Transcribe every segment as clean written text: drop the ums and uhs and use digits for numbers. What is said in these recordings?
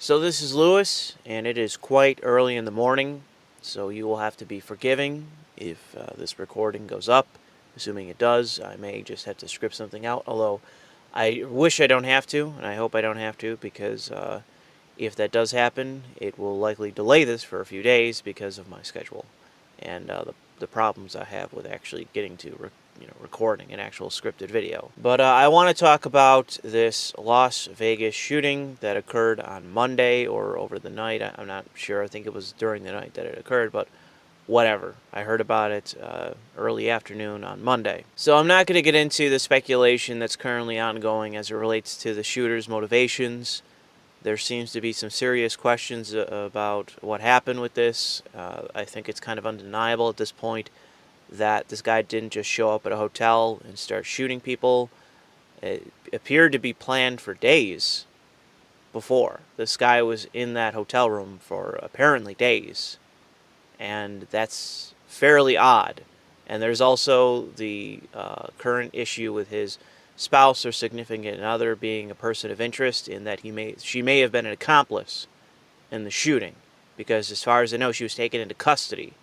So this is Louis, and it is quite early in the morning, so you will have to be forgiving if this recording goes up. Assuming it does, I may just have to script something out, although I wish I don't have to, and I hope I don't have to, because if that does happen, it will likely delay this for a few days because of my schedule and the problems I have with actually getting to recording an actual scripted video. But I want to talk about this Las Vegas shooting that occurred on Monday or over the night. I'm not sure. I think it was during the night that it occurred, but whatever. I heard about it early afternoon on Monday. So I'm not going to get into the speculation that's currently ongoing as it relates to the shooter's motivations. There seems to be some serious questions about what happened with this. I think it's kind of undeniable at this point that this guy didn't just show up at a hotel and start shooting people. It appeared to be planned for days before. This guy was in that hotel room for apparently days, and that's fairly odd. And there's also the current issue with his spouse or significant other being a person of interest, in that she may have been an accomplice in the shooting, because as far as I know, she was taken into custody,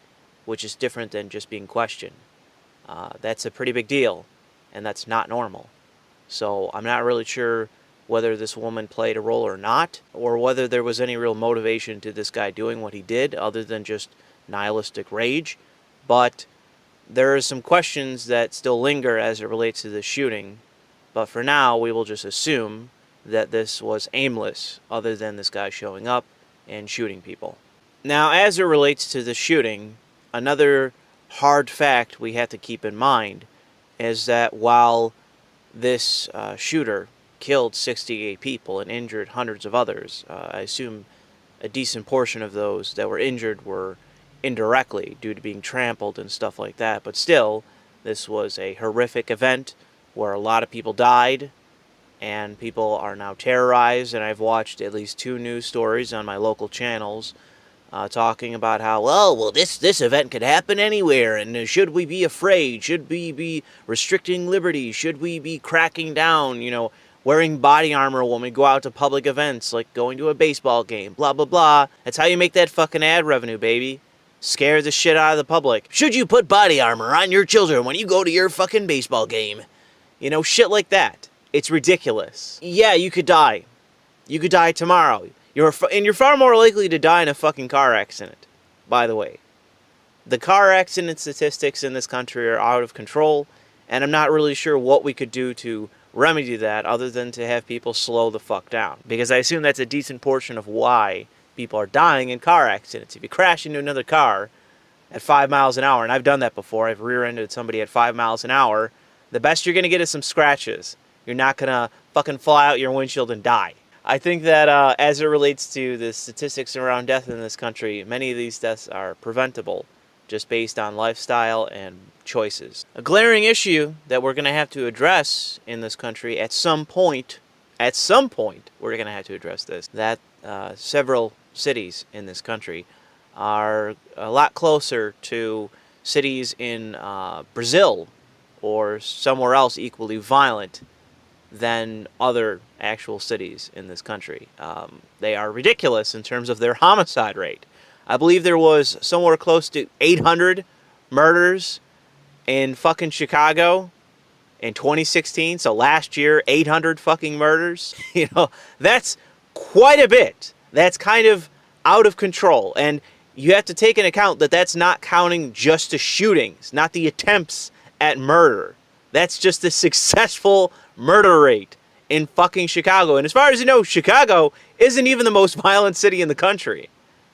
which is different than just being questioned. That's a pretty big deal, and that's not normal. So I'm not really sure whether this woman played a role or not, or whether there was any real motivation to this guy doing what he did other than just nihilistic rage. But there are some questions that still linger as it relates to the shooting. But for now, we will just assume that this was aimless, other than this guy showing up and shooting people. Now, as it relates to the shooting, another hard fact we have to keep in mind is that while this shooter killed 68 people and injured hundreds of others, I assume a decent portion of those that were injured were indirectly due to being trampled and stuff like that. But still, this was a horrific event where a lot of people died, and people are now terrorized. And I've watched at least 2 news stories on my local channels talking about how, well, this event could happen anywhere, and should we be afraid? Should we be restricting liberty? Should we be cracking down, wearing body armor when we go out to public events, like going to a baseball game, blah, blah, blah. That's how you make that fucking ad revenue, baby. Scare the shit out of the public. Should you put body armor on your children when you go to your fucking baseball game? Shit like that. It's ridiculous. Yeah, you could die. You could die tomorrow. You're far more likely to die in a fucking car accident, by the way. The car accident statistics in this country are out of control, and I'm not really sure what we could do to remedy that other than to have people slow the fuck down. Because I assume that's a decent portion of why people are dying in car accidents. If you crash into another car at 5 miles an hour, and I've done that before, I've rear-ended somebody at 5 miles an hour, the best you're going to get is some scratches. You're not going to fucking fly out your windshield and die. I think that as it relates to the statistics around death in this country, many of these deaths are preventable just based on lifestyle and choices. A glaring issue that we're going to have to address in this country at some point, we're going to have to address this, that several cities in this country are a lot closer to cities in Brazil or somewhere else equally violent than other actual cities in this country. They are ridiculous in terms of their homicide rate. I believe there was somewhere close to 800 murders in fucking Chicago in 2016. So last year, 800 fucking murders. That's quite a bit. That's kind of out of control. And you have to take into account that that's not counting just the shootings, not the attempts at murder. That's just the successful murder rate in fucking Chicago. And as far as you know, Chicago isn't even the most violent city in the country.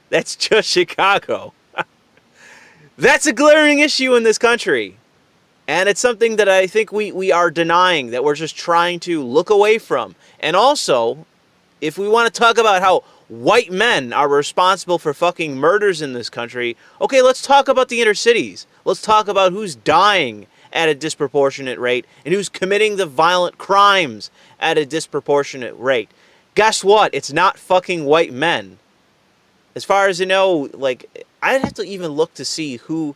That's just Chicago. That's a glaring issue in this country. And it's something that I think we are denying, that we're just trying to look away from. And also, if we want to talk about how white men are responsible for fucking murders in this country, okay, let's talk about the inner cities. Let's talk about who's dying at a disproportionate rate and who's committing the violent crimes at a disproportionate rate. Guess what? It's not fucking white men. As far as I know, I'd have to even look to see who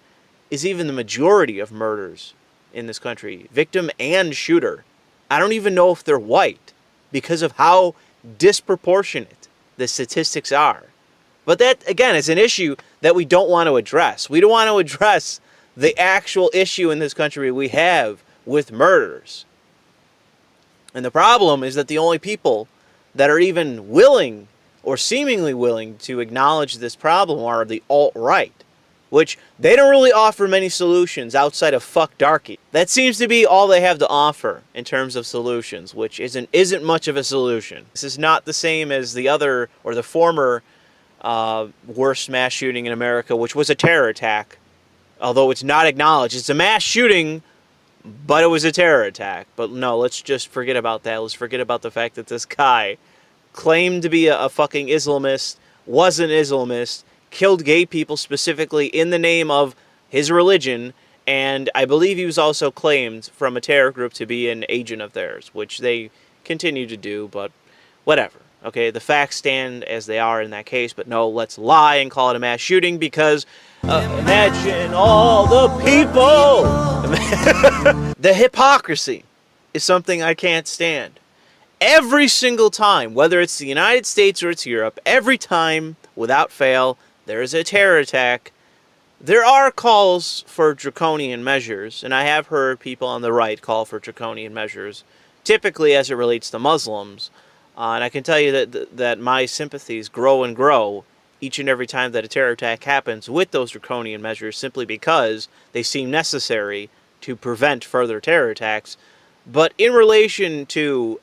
is even the majority of murders in this country, victim and shooter. I don't even know if they're white because of how disproportionate the statistics are. But that, again, is an issue that we don't want to address. We don't want to address the actual issue in this country we have with murders. And the problem is that the only people that are even willing or seemingly willing to acknowledge this problem are the alt-right, which they don't really offer many solutions outside of fuck darky. That seems to be all they have to offer in terms of solutions, which isn't much of a solution. This is not the same as the other, or the former, worst mass shooting in America, which was a terror attack. Although it's not acknowledged. It's a mass shooting, but it was a terror attack. But no, let's just forget about that. Let's forget about the fact that this guy claimed to be a fucking Islamist, was an Islamist, killed gay people specifically in the name of his religion, and I believe he was also claimed from a terror group to be an agent of theirs, which they continue to do, but whatever. Okay, the facts stand as they are in that case, but no, let's lie and call it a mass shooting because imagine all the people! The hypocrisy is something I can't stand. Every single time, whether it's the United States or it's Europe, every time, without fail, there is a terror attack. There are calls for draconian measures, and I have heard people on the right call for draconian measures, typically as it relates to Muslims. And I can tell you that my sympathies grow and grow each and every time that a terror attack happens with those draconian measures, simply because they seem necessary to prevent further terror attacks. But in relation to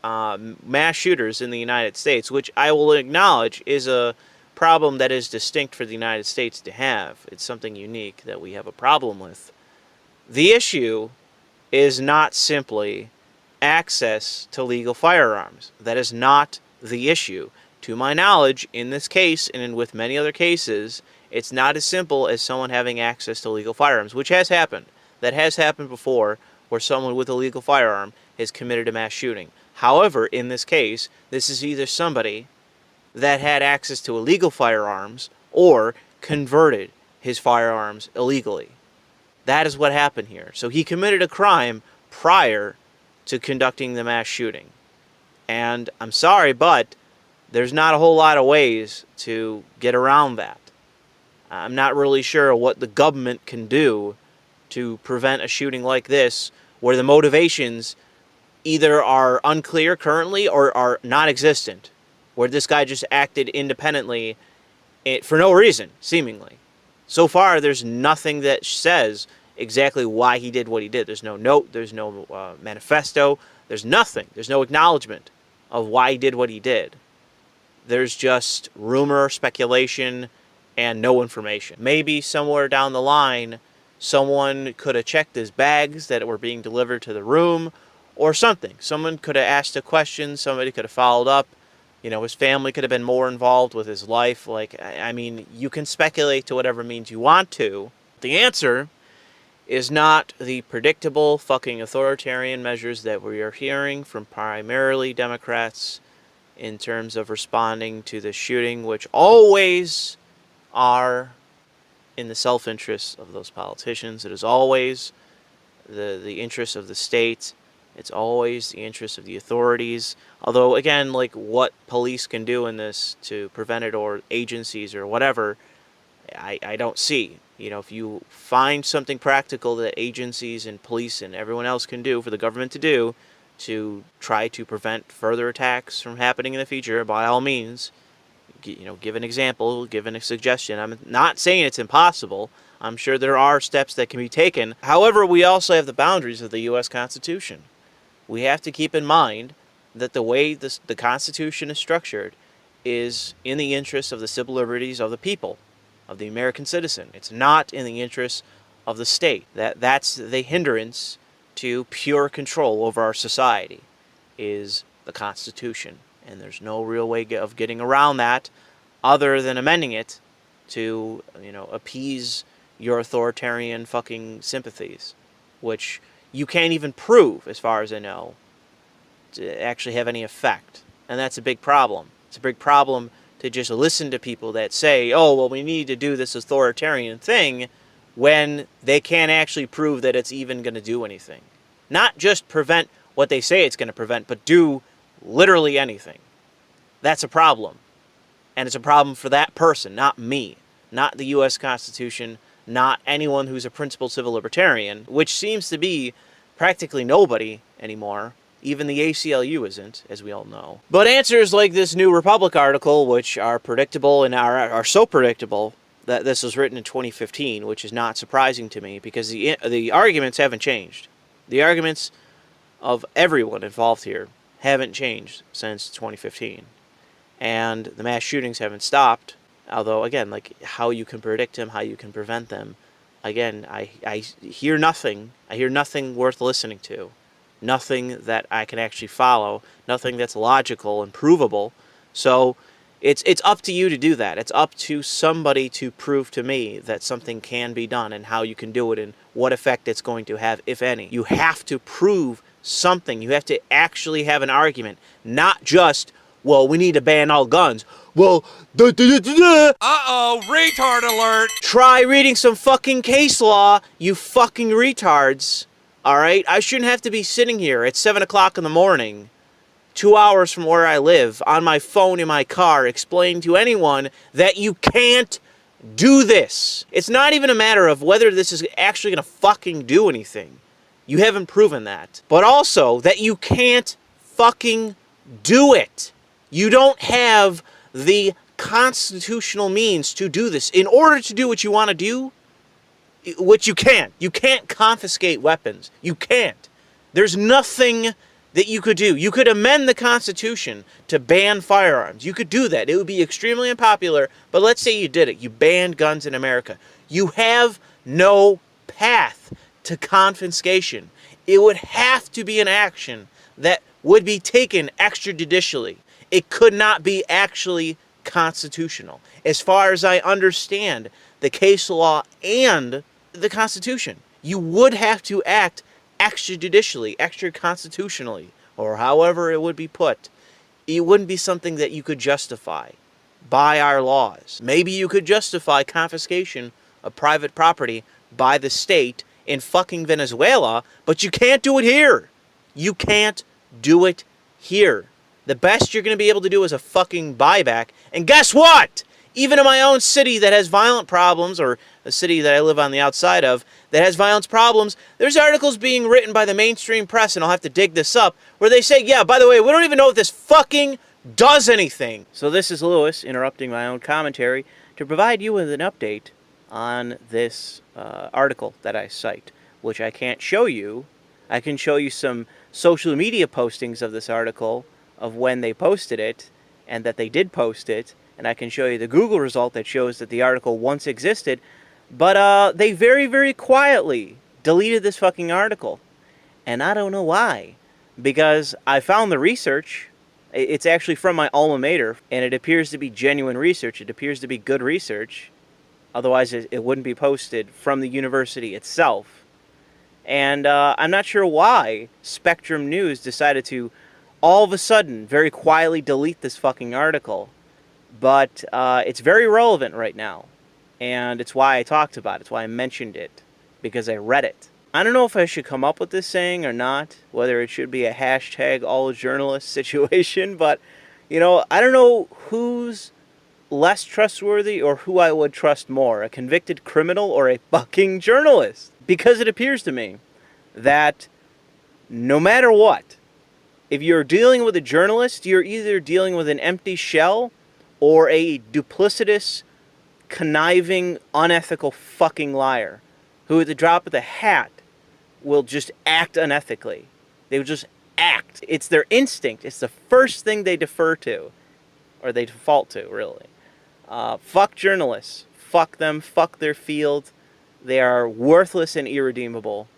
mass shooters in the United States, which I will acknowledge is a problem that is distinct for the United States to have, it's something unique that we have a problem with. The issue is not simply access to legal firearms. That is not the issue. To my knowledge, in this case, and with many other cases, it's not as simple as someone having access to legal firearms, which has happened. That has happened before, where someone with a legal firearm has committed a mass shooting. However, in this case, this is either somebody that had access to illegal firearms or converted his firearms illegally. That is what happened here. So he committed a crime prior to conducting the mass shooting. And I'm sorry, but there's not a whole lot of ways to get around that. I'm not really sure what the government can do to prevent a shooting like this, where the motivations either are unclear currently or are non-existent, where this guy just acted independently for no reason, seemingly. So far, there's nothing that says exactly why he did what he did. There's no note, there's no manifesto, there's nothing. There's no acknowledgement of why he did what he did. There's just rumor, speculation, and no information. Maybe somewhere down the line, someone could have checked his bags that were being delivered to the room, or something. Someone could have asked a question, somebody could have followed up. You know, his family could have been more involved with his life. Like, I mean, you can speculate to whatever means you want to. The answer is not the predictable fucking authoritarian measures that we are hearing from primarily Democrats in terms of responding to the shooting, which always are in the self-interest of those politicians. It is always the interest of the state. It's always the interest of the authorities. Although, again, like what police can do in this to prevent it, or agencies or whatever, I don't see. You know, if you find something practical that agencies and police and everyone else can do for the government to do to try to prevent further attacks from happening in the future, by all means, you know, give an example, give a suggestion. I'm not saying it's impossible. I'm sure there are steps that can be taken. However, we also have the boundaries of the U.S. Constitution. We have to keep in mind that the way the Constitution is structured is in the interest of the civil liberties of the people, of the American citizen. It's not in the interest of the state. That's the hindrance to pure control over our society, is the Constitution. And there's no real way of getting around that other than amending it to, you know, appease your authoritarian fucking sympathies, which you can't even prove, as far as I know, to actually have any effect. And that's a big problem. It's a big problem to just listen to people that say, oh, well, we need to do this authoritarian thing, when they can't actually prove that it's even going to do anything. Not just prevent what they say it's going to prevent, but do literally anything. That's a problem. And it's a problem for that person, not me, not the U.S. Constitution, not anyone who's a principled civil libertarian, which seems to be practically nobody anymore. Even the ACLU isn't, as we all know. But answers like this New Republic article, which are predictable and are so predictable that this was written in 2015, which is not surprising to me because the arguments haven't changed. The arguments of everyone involved here haven't changed since 2015. And the mass shootings haven't stopped. Although, again, like how you can predict them, how you can prevent them. Again, I hear nothing. I hear nothing worth listening to. Nothing that I can actually follow. Nothing that's logical and provable. So it's up to you to do that. It's up to somebody to prove to me that something can be done and how you can do it and what effect it's going to have, if any. You have to prove something. You have to actually have an argument. Not just, well, we need to ban all guns. Well, uh-oh, retard alert! Try reading some fucking case law, you fucking retards. Alright? I shouldn't have to be sitting here at 7 o'clock in the morning, 2 hours from where I live, on my phone in my car, explaining to anyone that you can't do this. It's not even a matter of whether this is actually going to fucking do anything. You haven't proven that. But also, that you can't fucking do it. You don't have the constitutional means to do this. In order to do what you want to do, which you can't. You can't confiscate weapons. You can't. There's nothing that you could do. You could amend the Constitution to ban firearms. You could do that. It would be extremely unpopular, but let's say you did it. You banned guns in America. You have no path to confiscation. It would have to be an action that would be taken extrajudicially. It could not be actually constitutional. As far as I understand the case law and the Constitution, you would have to act extrajudicially, extra-constitutionally, or however it would be put. It wouldn't be something that you could justify by our laws. Maybe you could justify confiscation of private property by the state in fucking Venezuela, but you can't do it here. You can't do it here. The best you're going to be able to do is a fucking buyback. And guess what? Even in my own city that has violent problems, or a city that I live on the outside of that has violence problems, there's articles being written by the mainstream press, and I'll have to dig this up, where they say, yeah, by the way, we don't even know if this fucking does anything. So this is Louis interrupting my own commentary to provide you with an update on this article that I cite, which I can't show you. I can show you some social media postings of this article of when they posted it and that they did post it, and I can show you the Google result that shows that the article once existed, but they very, very quietly deleted this fucking article. And I don't know why, because I found the research. It's actually from my alma mater, and it appears to be genuine research. It appears to be good research. Otherwise, it wouldn't be posted from the university itself. And I'm not sure why Spectrum News decided to all of a sudden very quietly delete this fucking article. But it's very relevant right now. And it's why I talked about it. It's why I mentioned it. Because I read it. I don't know if I should come up with this saying or not. Whether it should be a hashtag all journalists situation. But, you know, I don't know who's less trustworthy or who I would trust more. A convicted criminal or a fucking journalist. Because it appears to me that no matter what, if you're dealing with a journalist, you're either dealing with an empty shell or a duplicitous, conniving, unethical fucking liar who at the drop of the hat will just act unethically. They will just act. It's their instinct. It's the first thing they defer to, or they default to, really. Fuck journalists. Fuck them. Fuck their field. They are worthless and irredeemable.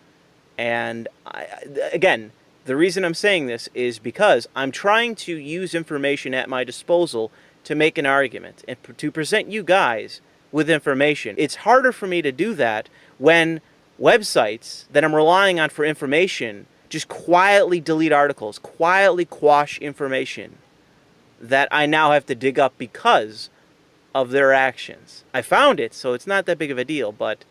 And again, the reason I'm saying this is because I'm trying to use information at my disposal to make an argument and to present you guys with information. It's harder for me to do that when websites that I'm relying on for information just quietly delete articles, quietly quash information that I now have to dig up because of their actions. I found it, so it's not that big of a deal, but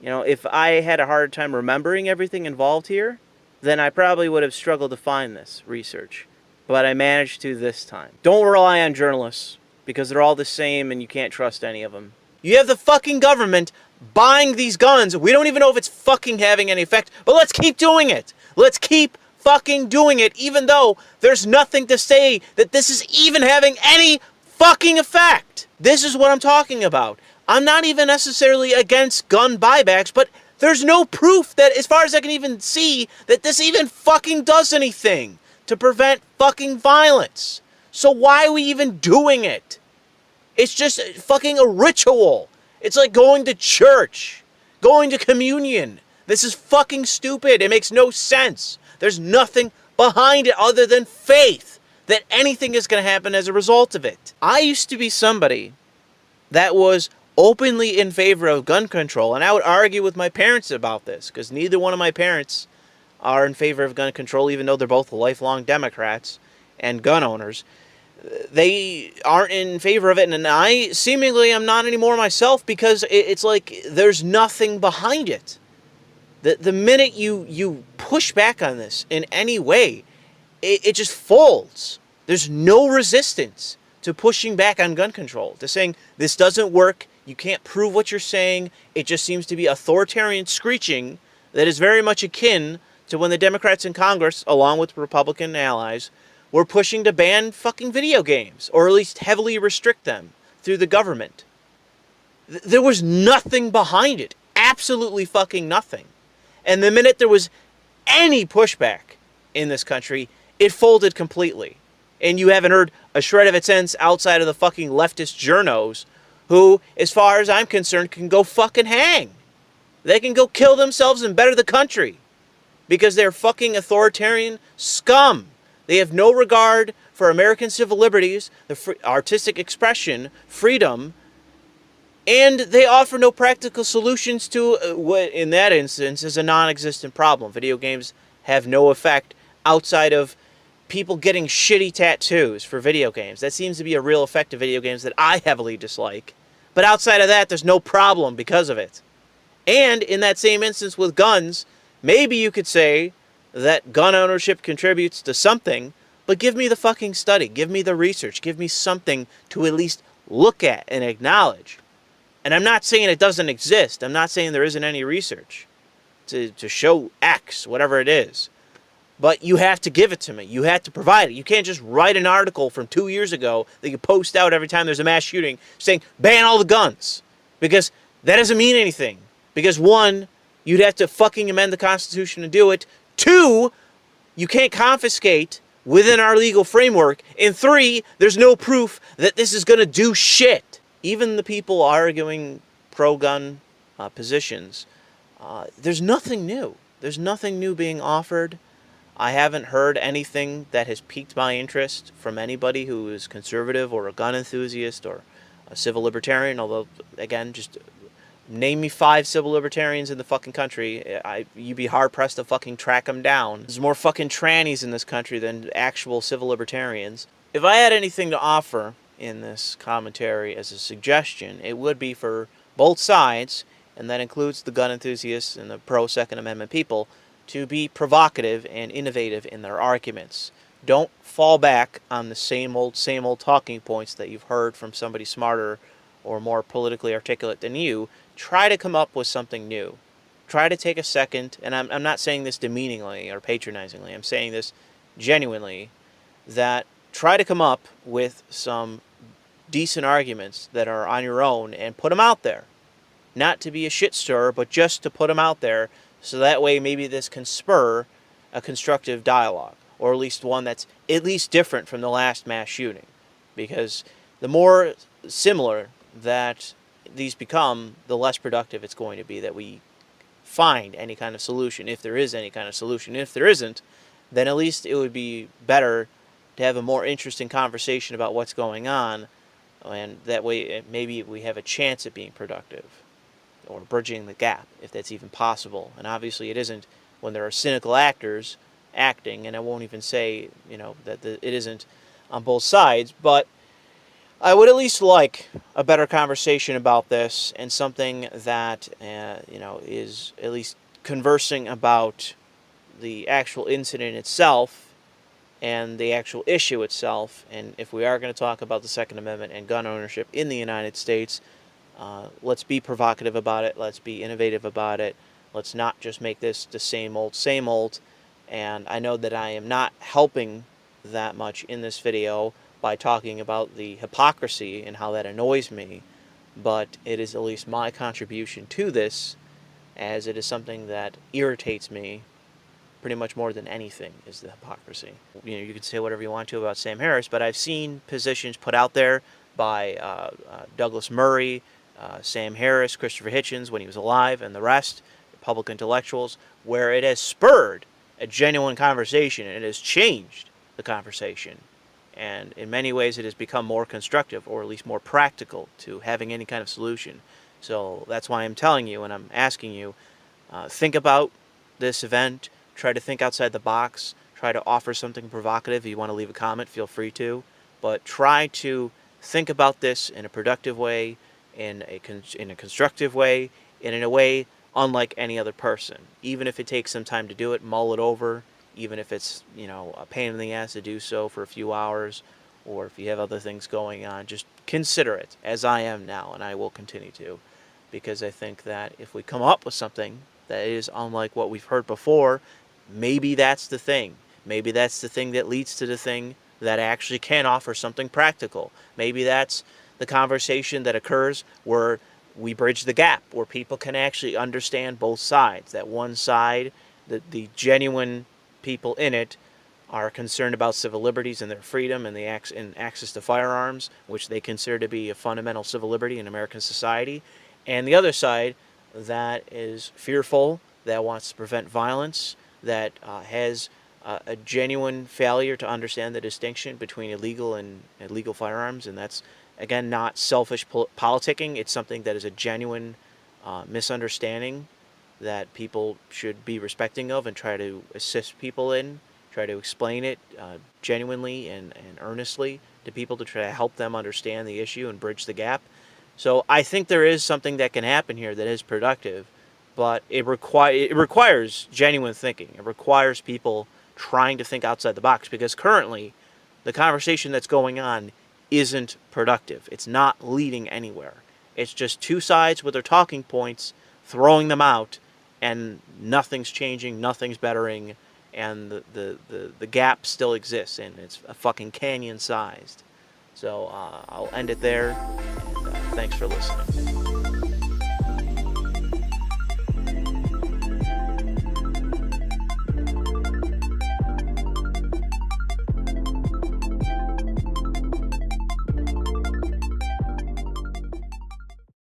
you know, if I had a hard time remembering everything involved here, then I probably would have struggled to find this research. But I managed to this time. Don't rely on journalists. because they're all the same and you can't trust any of them. You have the fucking government buying these guns. We don't even know if it's fucking having any effect, but let's keep doing it. Let's keep fucking doing it, even though there's nothing to say that this is even having any fucking effect. This is what I'm talking about. I'm not even necessarily against gun buybacks, but there's no proof that, as far as I can even see, that this even fucking does anything to prevent fucking violence. So why are we even doing it? It's just fucking a ritual. It's like going to church, going to communion. This is fucking stupid. It makes no sense. There's nothing behind it other than faith that anything is going to happen as a result of it. I used to be somebody that was openly in favor of gun control, and I would argue with my parents about this, because neither one of my parents are in favor of gun control, even though they're both lifelong Democrats and gun owners. They aren't in favor of it, and I seemingly am not anymore myself, because it's like there's nothing behind it. The minute you push back on this in any way, it just folds. There's no resistance to pushing back on gun control, to saying this doesn't work, you can't prove what you're saying. It just seems to be authoritarian screeching that is very much akin to when the Democrats in Congress, along with Republican allies, were pushing to ban fucking video games, or at least heavily restrict them through the government. There was nothing behind it. Absolutely fucking nothing. And the minute there was any pushback in this country, it folded completely. And you haven't heard a shred of its sense outside of the fucking leftist journos who, as far as I'm concerned, can go fucking hang. They can go kill themselves and better the country. Because they're fucking authoritarian scum. They have no regard for American civil liberties, the artistic expression, freedom, and they offer no practical solutions to what, in that instance, is a non-existent problem. Video games have no effect outside of people getting shitty tattoos for video games. That seems to be a real effect of video games that I heavily dislike. But outside of that, there's no problem because of it. And in that same instance with guns, maybe you could say that gun ownership contributes to something, but give me the fucking study, give me the research, give me something to at least look at and acknowledge. And I'm not saying it doesn't exist. I'm not saying there isn't any research to show X, whatever it is. But you have to give it to me. You have to provide it. You can't just write an article from 2 years ago that you post out every time there's a mass shooting saying, ban all the guns. Because that doesn't mean anything. Because one, you'd have to fucking amend the Constitution to do it. Two, you can't confiscate within our legal framework. And three, there's no proof that this is going to do shit. Even the people arguing pro-gun positions, there's nothing new. There's nothing new being offered. I haven't heard anything that has piqued my interest from anybody who is conservative or a gun enthusiast or a civil libertarian, although, again, just name me 5 civil libertarians in the fucking country. You'd be hard-pressed to fucking track them down. There's more fucking trannies in this country than actual civil libertarians. If I had anything to offer in this commentary as a suggestion, it would be for both sides, and that includes the gun enthusiasts and the pro-Second Amendment people, to be provocative and innovative in their arguments. Don't fall back on the same old talking points that you've heard from somebody smarter or more politically articulate than you. Try to come up with something new. Try to take a second, and I'm not saying this demeaningly or patronizingly, I'm saying this genuinely, that try to come up with some decent arguments that are on your own and put them out there. Not to be a shit stirrer, but just to put them out there, so that way maybe this can spur a constructive dialogue, or at least one that's at least different from the last mass shooting. Because the more similar that these become, the less productive it's going to be that we find any kind of solution, if there is any kind of solution. If there isn't, then at least it would be better to have a more interesting conversation about what's going on, and that way maybe we have a chance at being productive, or bridging the gap, if that's even possible. And obviously it isn't when there are cynical actors acting, and I won't even say, that it isn't on both sides, but I would at least like a better conversation about this, and something that, is at least conversing about the actual incident itself, and the actual issue itself. And if we are going to talk about the Second Amendment and gun ownership in the United States, let's be provocative about it. Let's be innovative about it. Let's not just make this the same old, same old. And I know that I am not helping that much in this video by talking about the hypocrisy and how that annoys me, but it is at least my contribution to this, as it is something that irritates me pretty much more than anything, is the hypocrisy. You know, you can say whatever you want to about Sam Harris, but I've seen positions put out there by Douglas Murray, Sam Harris, Christopher Hitchens when he was alive, and the rest, public intellectuals, where it has spurred a genuine conversation and it has changed the conversation. And in many ways it has become more constructive, or at least more practical to having any kind of solution. So that's why I'm telling you and I'm asking you, think about this event, try to think outside the box, try to offer something provocative. If you want to leave a comment, feel free to. But try to think about this in a productive way, in a constructive way, and in a way unlike any other person. Even if it takes some time to do it, mull it over. Even if it's, you know, a pain in the ass to do so for a few hours, or if you have other things going on, just consider it, as I am now, and I will continue to. Because I think that if we come up with something that is unlike what we've heard before, maybe that's the thing. Maybe that's the thing that leads to the thing that actually can offer something practical. Maybe that's the conversation that occurs where we bridge the gap, where people can actually understand both sides. That one side, the genuine people in it, are concerned about civil liberties and their freedom and access to firearms, which they consider to be a fundamental civil liberty in American society. And the other side that is fearful, that wants to prevent violence, that has a genuine failure to understand the distinction between illegal and legal firearms. And that's, again, not selfish politicking. It's something that is a genuine misunderstanding that people should be respecting of and try to assist people in, try to explain it genuinely and earnestly to people to try to help them understand the issue and bridge the gap. So I think there is something that can happen here that is productive, but it requires genuine thinking. It requires people trying to think outside the box, because currently the conversation that's going on isn't productive. It's not leading anywhere. It's just two sides with their talking points, throwing them out, and nothing's changing, nothing's bettering, and the gap still exists, and it's a fucking canyon-sized. So I'll end it there, and thanks for listening.